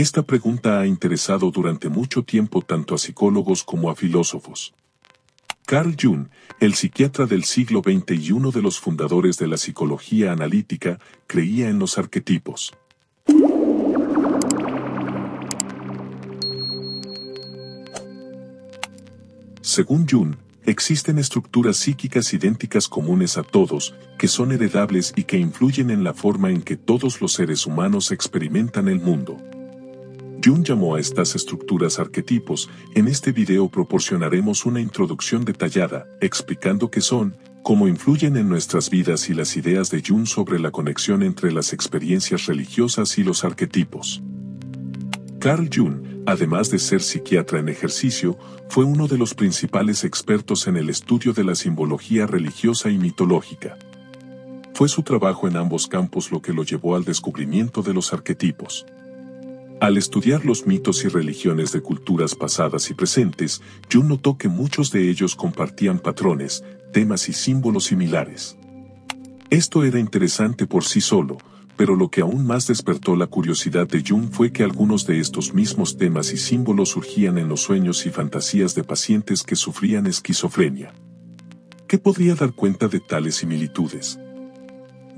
Esta pregunta ha interesado durante mucho tiempo tanto a psicólogos como a filósofos. Carl Jung, el psiquiatra del siglo XX y uno de los fundadores de la psicología analítica, creía en los arquetipos. Según Jung, existen estructuras psíquicas idénticas comunes a todos, que son heredables y que influyen en la forma en que todos los seres humanos experimentan el mundo. Jung llamó a estas estructuras arquetipos. En este video proporcionaremos una introducción detallada, explicando qué son, cómo influyen en nuestras vidas y las ideas de Jung sobre la conexión entre las experiencias religiosas y los arquetipos. Carl Jung, además de ser psiquiatra en ejercicio, fue uno de los principales expertos en el estudio de la simbología religiosa y mitológica. Fue su trabajo en ambos campos lo que lo llevó al descubrimiento de los arquetipos. Al estudiar los mitos y religiones de culturas pasadas y presentes, Jung notó que muchos de ellos compartían patrones, temas y símbolos similares. Esto era interesante por sí solo, pero lo que aún más despertó la curiosidad de Jung fue que algunos de estos mismos temas y símbolos surgían en los sueños y fantasías de pacientes que sufrían esquizofrenia. ¿Qué podría dar cuenta de tales similitudes?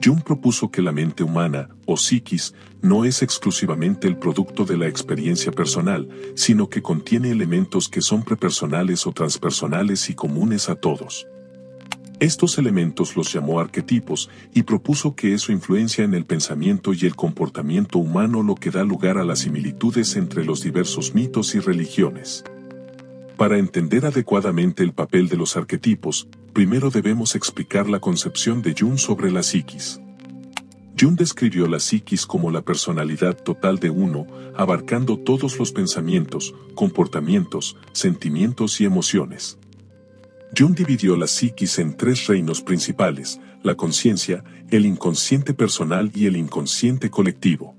Jung propuso que la mente humana, o psiquis, no es exclusivamente el producto de la experiencia personal, sino que contiene elementos que son prepersonales o transpersonales y comunes a todos. Estos elementos los llamó arquetipos y propuso que es su influencia en el pensamiento y el comportamiento humano lo que da lugar a las similitudes entre los diversos mitos y religiones. Para entender adecuadamente el papel de los arquetipos, primero debemos explicar la concepción de Jung sobre la psiquis. Jung describió la psiquis como la personalidad total de uno, abarcando todos los pensamientos, comportamientos, sentimientos y emociones. Jung dividió la psiquis en tres reinos principales: la conciencia, el inconsciente personal y el inconsciente colectivo.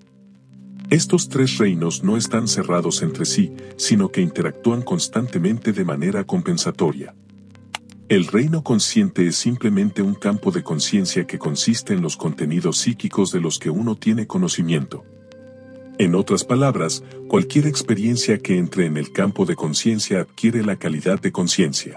Estos tres reinos no están cerrados entre sí, sino que interactúan constantemente de manera compensatoria. El reino consciente es simplemente un campo de conciencia que consiste en los contenidos psíquicos de los que uno tiene conocimiento. En otras palabras, cualquier experiencia que entre en el campo de conciencia adquiere la calidad de conciencia.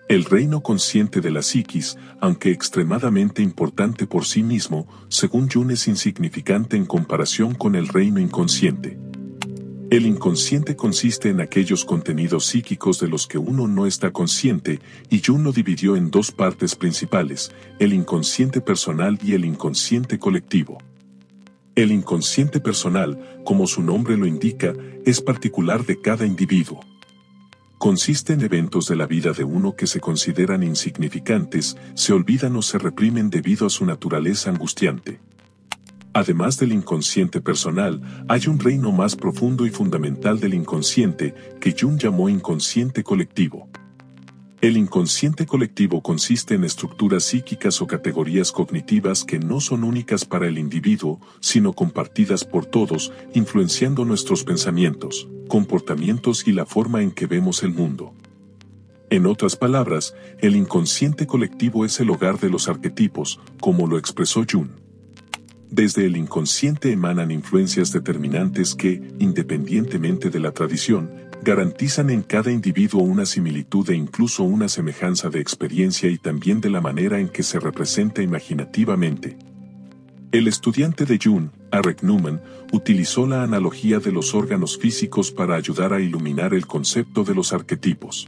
El reino consciente de la psiquis, aunque extremadamente importante por sí mismo, según Jung es insignificante en comparación con el reino inconsciente. El inconsciente consiste en aquellos contenidos psíquicos de los que uno no está consciente, y Jung lo dividió en dos partes principales: el inconsciente personal y el inconsciente colectivo. El inconsciente personal, como su nombre lo indica, es particular de cada individuo. Consiste en eventos de la vida de uno que se consideran insignificantes, se olvidan o se reprimen debido a su naturaleza angustiante. Además del inconsciente personal, hay un reino más profundo y fundamental del inconsciente, que Jung llamó inconsciente colectivo. El inconsciente colectivo consiste en estructuras psíquicas o categorías cognitivas que no son únicas para el individuo, sino compartidas por todos, influenciando nuestros pensamientos, comportamientos y la forma en que vemos el mundo. En otras palabras, el inconsciente colectivo es el hogar de los arquetipos, como lo expresó Jung. Desde el inconsciente emanan influencias determinantes que, independientemente de la tradición, garantizan en cada individuo una similitud e incluso una semejanza de experiencia y también de la manera en que se representa imaginativamente. El estudiante de Jung, Eric Neumann, utilizó la analogía de los órganos físicos para ayudar a iluminar el concepto de los arquetipos.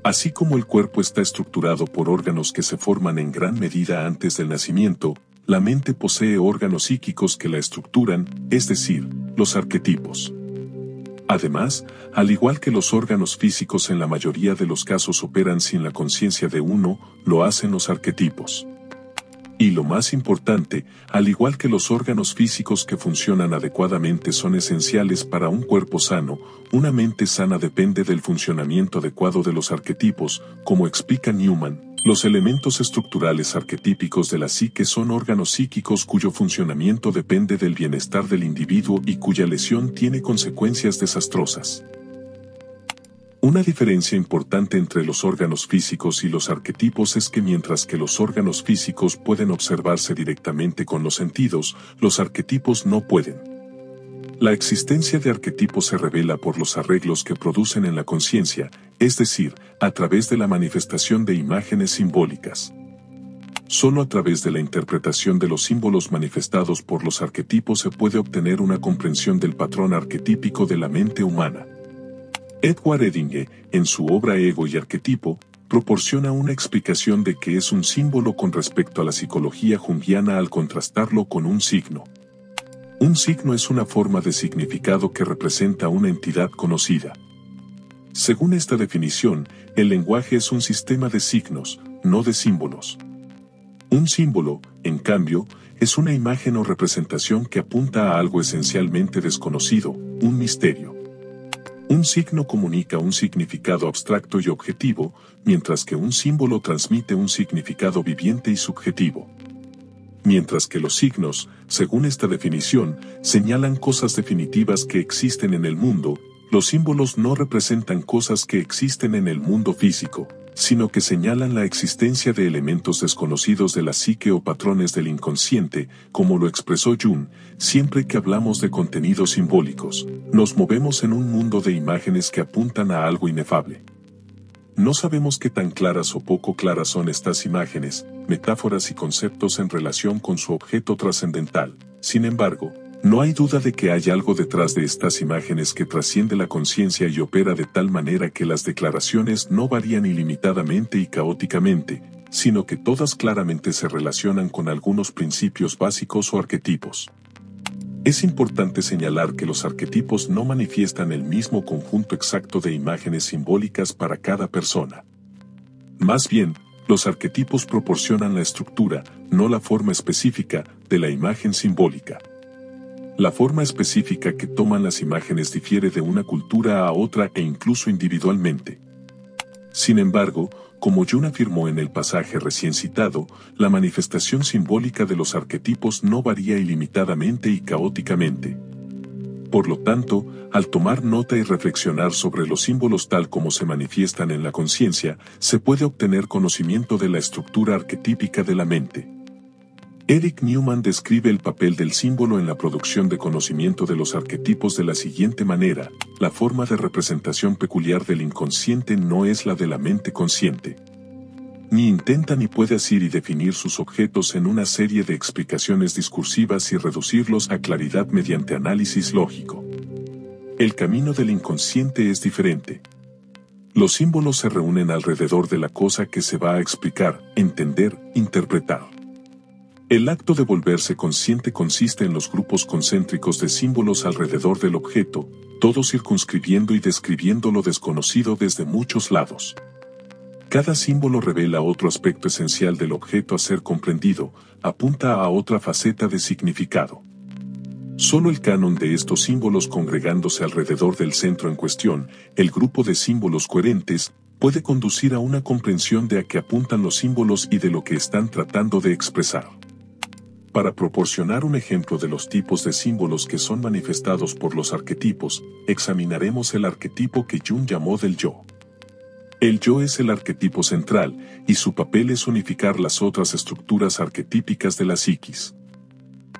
Así como el cuerpo está estructurado por órganos que se forman en gran medida antes del nacimiento, la mente posee órganos psíquicos que la estructuran, es decir, los arquetipos. Además, al igual que los órganos físicos en la mayoría de los casos operan sin la conciencia de uno, lo hacen los arquetipos. Y lo más importante, al igual que los órganos físicos que funcionan adecuadamente son esenciales para un cuerpo sano, una mente sana depende del funcionamiento adecuado de los arquetipos, como explica Neumann. Los elementos estructurales arquetípicos de la psique son órganos psíquicos cuyo funcionamiento depende del bienestar del individuo y cuya lesión tiene consecuencias desastrosas. Una diferencia importante entre los órganos físicos y los arquetipos es que mientras que los órganos físicos pueden observarse directamente con los sentidos, los arquetipos no pueden. La existencia de arquetipos se revela por los arreglos que producen en la conciencia, es decir, a través de la manifestación de imágenes simbólicas. Solo a través de la interpretación de los símbolos manifestados por los arquetipos se puede obtener una comprensión del patrón arquetípico de la mente humana. Edward Edinge, en su obra Ego y Arquetipo, proporciona una explicación de qué es un símbolo con respecto a la psicología junguiana al contrastarlo con un signo. Un signo es una forma de significado que representa una entidad conocida. Según esta definición, el lenguaje es un sistema de signos, no de símbolos. Un símbolo, en cambio, es una imagen o representación que apunta a algo esencialmente desconocido, un misterio. Un signo comunica un significado abstracto y objetivo, mientras que un símbolo transmite un significado viviente y subjetivo. Mientras que los signos, según esta definición, señalan cosas definitivas que existen en el mundo, los símbolos no representan cosas que existen en el mundo físico, sino que señalan la existencia de elementos desconocidos de la psique o patrones del inconsciente, como lo expresó Jung. Siempre que hablamos de contenidos simbólicos, nos movemos en un mundo de imágenes que apuntan a algo inefable. No sabemos qué tan claras o poco claras son estas imágenes, metáforas y conceptos en relación con su objeto trascendental. Sin embargo, no hay duda de que hay algo detrás de estas imágenes que trasciende la conciencia y opera de tal manera que las declaraciones no varían ilimitadamente y caóticamente, sino que todas claramente se relacionan con algunos principios básicos o arquetipos. Es importante señalar que los arquetipos no manifiestan el mismo conjunto exacto de imágenes simbólicas para cada persona. Más bien, los arquetipos proporcionan la estructura, no la forma específica, de la imagen simbólica. La forma específica que toman las imágenes difiere de una cultura a otra e incluso individualmente. Sin embargo, como Jung afirmó en el pasaje recién citado, la manifestación simbólica de los arquetipos no varía ilimitadamente y caóticamente. Por lo tanto, al tomar nota y reflexionar sobre los símbolos tal como se manifiestan en la conciencia, se puede obtener conocimiento de la estructura arquetípica de la mente. Eric Newman describe el papel del símbolo en la producción de conocimiento de los arquetipos de la siguiente manera: la forma de representación peculiar del inconsciente no es la de la mente consciente. Ni intenta ni puede asir y definir sus objetos en una serie de explicaciones discursivas y reducirlos a claridad mediante análisis lógico. El camino del inconsciente es diferente. Los símbolos se reúnen alrededor de la cosa que se va a explicar, entender, interpretar. El acto de volverse consciente consiste en los grupos concéntricos de símbolos alrededor del objeto, todos circunscribiendo y describiendo lo desconocido desde muchos lados. Cada símbolo revela otro aspecto esencial del objeto a ser comprendido, apunta a otra faceta de significado. Solo el canon de estos símbolos congregándose alrededor del centro en cuestión, el grupo de símbolos coherentes, puede conducir a una comprensión de a qué apuntan los símbolos y de lo que están tratando de expresar. Para proporcionar un ejemplo de los tipos de símbolos que son manifestados por los arquetipos, examinaremos el arquetipo que Jung llamó del yo. El yo es el arquetipo central, y su papel es unificar las otras estructuras arquetípicas de la psiquis.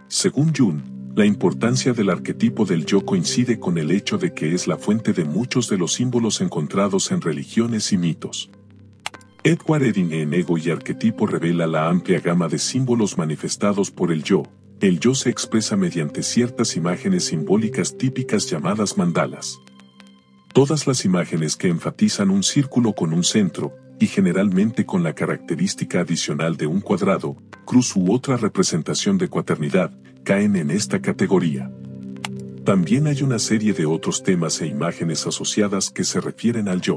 Según Jung, la importancia del arquetipo del yo coincide con el hecho de que es la fuente de muchos de los símbolos encontrados en religiones y mitos. Edward Edinge en Ego y Arquetipo revela la amplia gama de símbolos manifestados por el yo. El yo se expresa mediante ciertas imágenes simbólicas típicas llamadas mandalas. Todas las imágenes que enfatizan un círculo con un centro, y generalmente con la característica adicional de un cuadrado, cruz u otra representación de cuaternidad, caen en esta categoría. También hay una serie de otros temas e imágenes asociadas que se refieren al yo.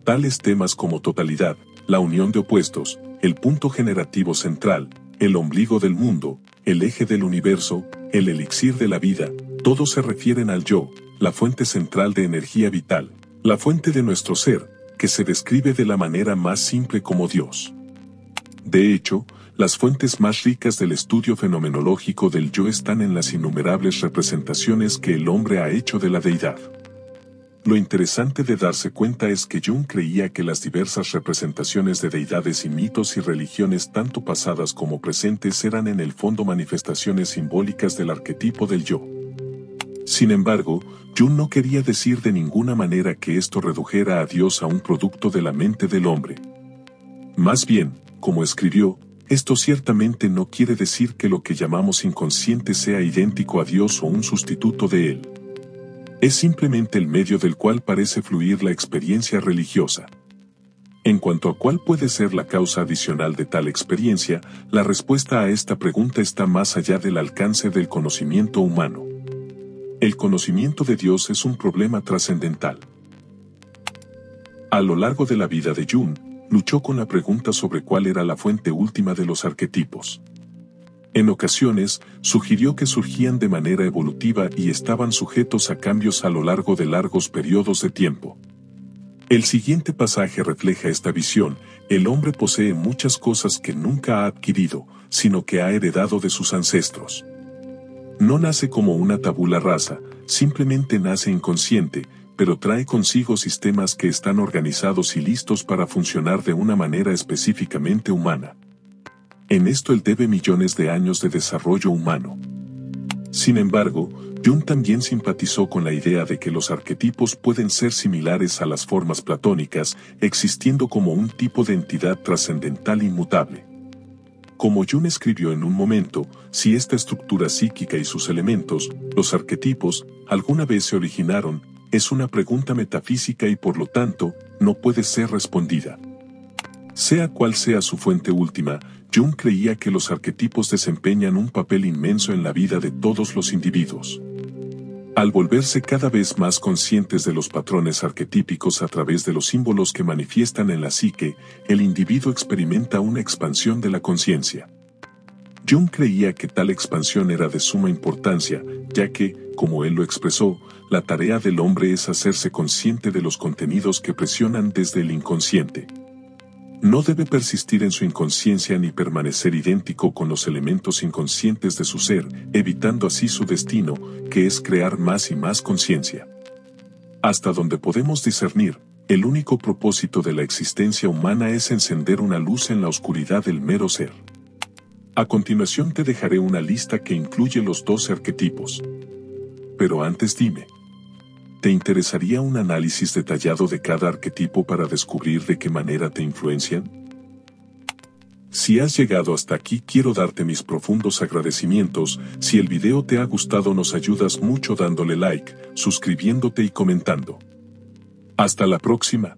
Tales temas como totalidad, la unión de opuestos, el punto generativo central, el ombligo del mundo, el eje del universo, el elixir de la vida, todos se refieren al yo, la fuente central de energía vital, la fuente de nuestro ser, que se describe de la manera más simple como Dios. De hecho, las fuentes más ricas del estudio fenomenológico del yo están en las innumerables representaciones que el hombre ha hecho de la deidad. Lo interesante de darse cuenta es que Jung creía que las diversas representaciones de deidades y mitos y religiones tanto pasadas como presentes eran en el fondo manifestaciones simbólicas del arquetipo del yo. Sin embargo, Jung no quería decir de ninguna manera que esto redujera a Dios a un producto de la mente del hombre. Más bien, como escribió, esto ciertamente no quiere decir que lo que llamamos inconsciente sea idéntico a Dios o un sustituto de Él. Es simplemente el medio del cual parece fluir la experiencia religiosa. En cuanto a cuál puede ser la causa adicional de tal experiencia, la respuesta a esta pregunta está más allá del alcance del conocimiento humano. El conocimiento de Dios es un problema trascendental. A lo largo de la vida de Jung, luchó con la pregunta sobre cuál era la fuente última de los arquetipos. En ocasiones, sugirió que surgían de manera evolutiva y estaban sujetos a cambios a lo largo de largos periodos de tiempo. El siguiente pasaje refleja esta visión: el hombre posee muchas cosas que nunca ha adquirido, sino que ha heredado de sus ancestros. No nace como una tabula rasa, simplemente nace inconsciente, pero trae consigo sistemas que están organizados y listos para funcionar de una manera específicamente humana. En esto él debe millones de años de desarrollo humano. Sin embargo, Jung también simpatizó con la idea de que los arquetipos pueden ser similares a las formas platónicas, existiendo como un tipo de entidad trascendental inmutable. Como Jung escribió en un momento, si esta estructura psíquica y sus elementos, los arquetipos, alguna vez se originaron, es una pregunta metafísica y por lo tanto, no puede ser respondida. Sea cual sea su fuente última, Jung creía que los arquetipos desempeñan un papel inmenso en la vida de todos los individuos. Al volverse cada vez más conscientes de los patrones arquetípicos a través de los símbolos que manifiestan en la psique, el individuo experimenta una expansión de la conciencia. Jung creía que tal expansión era de suma importancia, ya que, como él lo expresó, la tarea del hombre es hacerse consciente de los contenidos que presionan desde el inconsciente. No debe persistir en su inconsciencia ni permanecer idéntico con los elementos inconscientes de su ser, evitando así su destino, que es crear más y más conciencia. Hasta donde podemos discernir, el único propósito de la existencia humana es encender una luz en la oscuridad del mero ser. A continuación te dejaré una lista que incluye los 12 arquetipos. Pero antes dime, ¿te interesaría un análisis detallado de cada arquetipo para descubrir de qué manera te influencian? Si has llegado hasta aquí, quiero darte mis profundos agradecimientos. Si el video te ha gustado, nos ayudas mucho dándole like, suscribiéndote y comentando. Hasta la próxima.